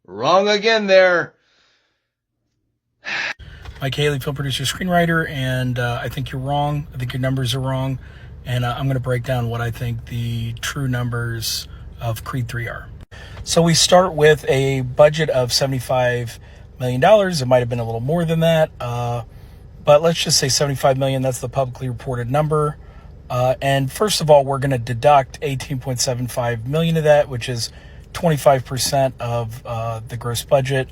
Wrong again there. Mike Haley, film producer, screenwriter, and I think you're wrong. I think your numbers are wrong, and I'm going to break down what I think the true numbers of Creed 3 are. So we start with a budget of $75 million. It might have been a little more than that, but let's just say $75 million. That's the publicly reported number. And first of all, we're going to deduct $18.75 million of that, which is 25% of the gross budget.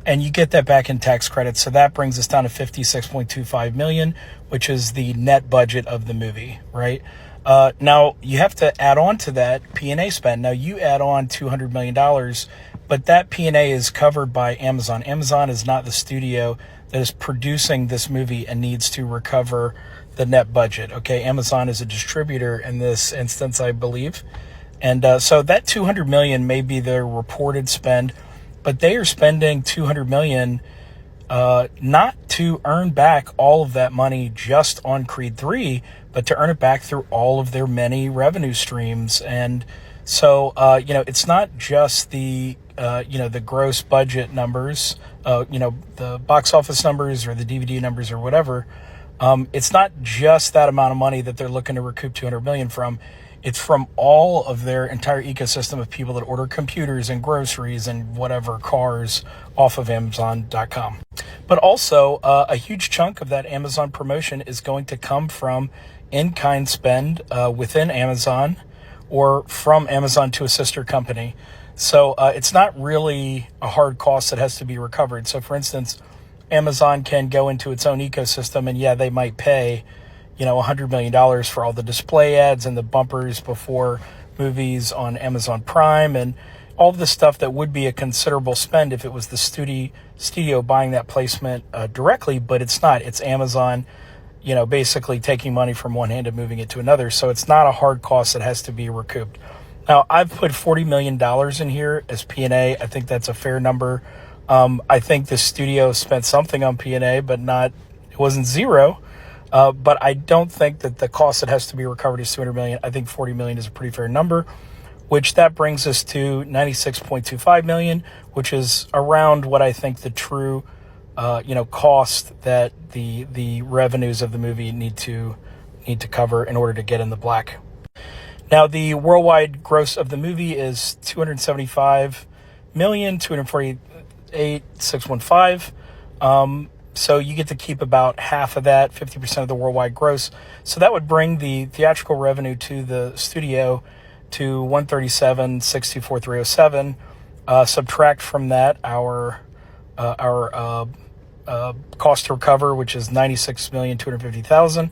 And you get that back in tax credits. So that brings us down to $56.25 million, which is the net budget of the movie, right? Now, you have to add on to that P&A spend. Now, you add on $200 million, but that P&A is covered by Amazon. Amazon is not the studio that is producing this movie and needs to recover the net budget, okay? Amazon is a distributor in this instance, I believe. And so that $200 million may be their reported spend, but they are spending $200 million not to earn back all of that money just on Creed 3, but to earn it back through all of their many revenue streams. And so, it's not just the, the gross budget numbers, the box office numbers or the DVD numbers or whatever. It's not just that amount of money that they're looking to recoup $200 million from. It's from all of their entire ecosystem of people that order computers and groceries and whatever, cars off of Amazon.com. But also, a huge chunk of that Amazon promotion is going to come from in-kind spend within Amazon or from Amazon to a sister company. So it's not really a hard cost that has to be recovered. So, for instance, Amazon can go into its own ecosystem and, they might pay $100 million for all the display ads and the bumpers before movies on Amazon Prime and all of the stuff that would be a considerable spend if it was the studio buying that placement directly, but it's not. It's Amazon, basically taking money from one hand and moving it to another. So it's not a hard cost that has to be recouped. Now, I've put $40 million in here as P&A. I think that's a fair number. I think the studio spent something on P&A, but it wasn't zero. But I don't think that the cost that has to be recovered is $200 million. I think $40 million is a pretty fair number, which that brings us to $96.25 million, which is around what I think the true, cost that the revenues of the movie need to cover in order to get in the black. Now, the worldwide gross of the movie is $275,248,615. So you get to keep about half of that, 50% of the worldwide gross. So that would bring the theatrical revenue to the studio to $137,624,307. Subtract from that our cost to recover, which is $96,250,000,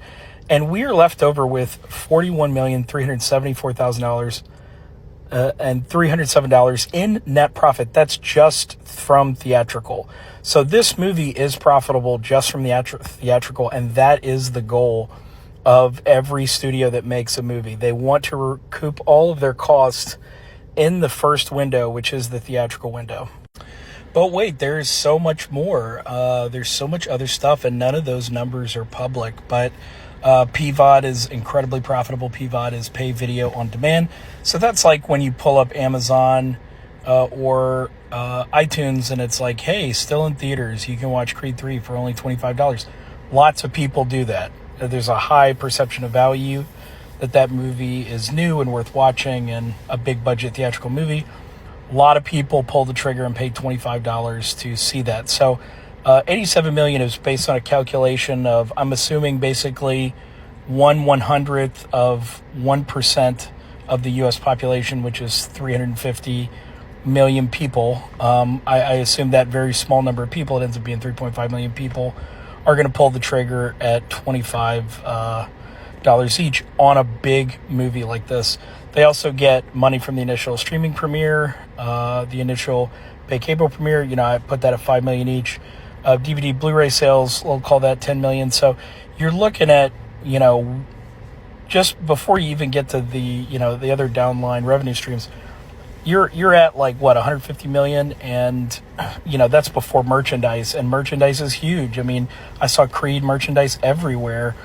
and we are left over with $41,374,000 and $307 in net profit. That's just from theatrical. So this movie is profitable just from the theatrical, and that is the goal of every studio that makes a movie. They want to recoup all of their costs in the first window, which is the theatrical window. But wait, there's so much more. There's so much other stuff, and none of those numbers are public. But PVOD is incredibly profitable. PVOD is pay video on demand. So that's like when you pull up Amazon or iTunes and it's like, hey, still in theaters, you can watch Creed 3 for only $25. Lots of people do that. There's a high perception of value that movie is new and worth watching and a big budget theatrical movie. A lot of people pull the trigger and pay $25 to see that. So $87 million is based on a calculation of, I'm assuming, basically 1/100th of 1% of the U.S. population, which is 350 million people. I assume that very small number of people, it ends up being 3.5 million people, are going to pull the trigger at $25 each on a big movie like this. They also get money from the initial streaming premiere, the initial pay cable premiere. I put that at $5 million each. DVD Blu-ray sales, we'll call that $10 million. So you're looking at, just before you even get to the other downline revenue streams, you're at like what, 150 million, and that's before merchandise, and merchandise is huge. I mean, I saw Creed merchandise everywhere,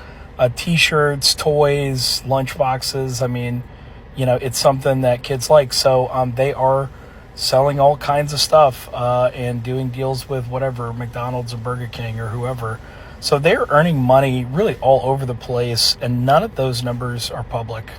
t-shirts, toys, lunch boxes. I mean, it's something that kids like. So they are selling all kinds of stuff and doing deals with whatever, McDonald's or Burger King or whoever. So they're earning money really all over the place, and none of those numbers are public.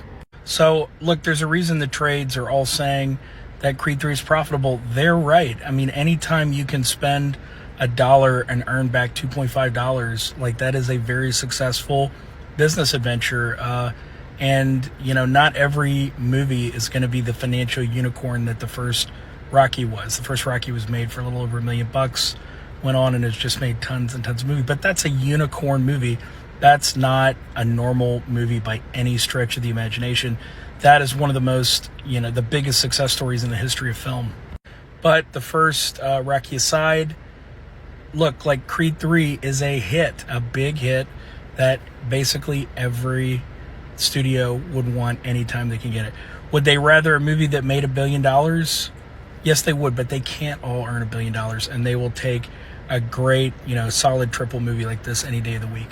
So look, there's a reason the trades are all saying that Creed 3 is profitable. They're right. I mean, anytime you can spend $1 and earn back $2.5, like, that is a very successful business adventure. And, you know, not every movie is going to be the financial unicorn that the first Rocky was. The first Rocky was made for a little over $1 million, went on and has just made tons and tons of movies. But that's a unicorn movie. That's not a normal movie by any stretch of the imagination. That is one of the most, you know, the biggest success stories in the history of film. But the first Rocky aside, look, like, Creed 3 is a hit, a big hit that basically every studio would want anytime they can get it. Would they rather a movie that made $1 billion? Yes, they would, but they can't all earn $1 billion, and they will take a great, you know, solid triple movie like this any day of the week.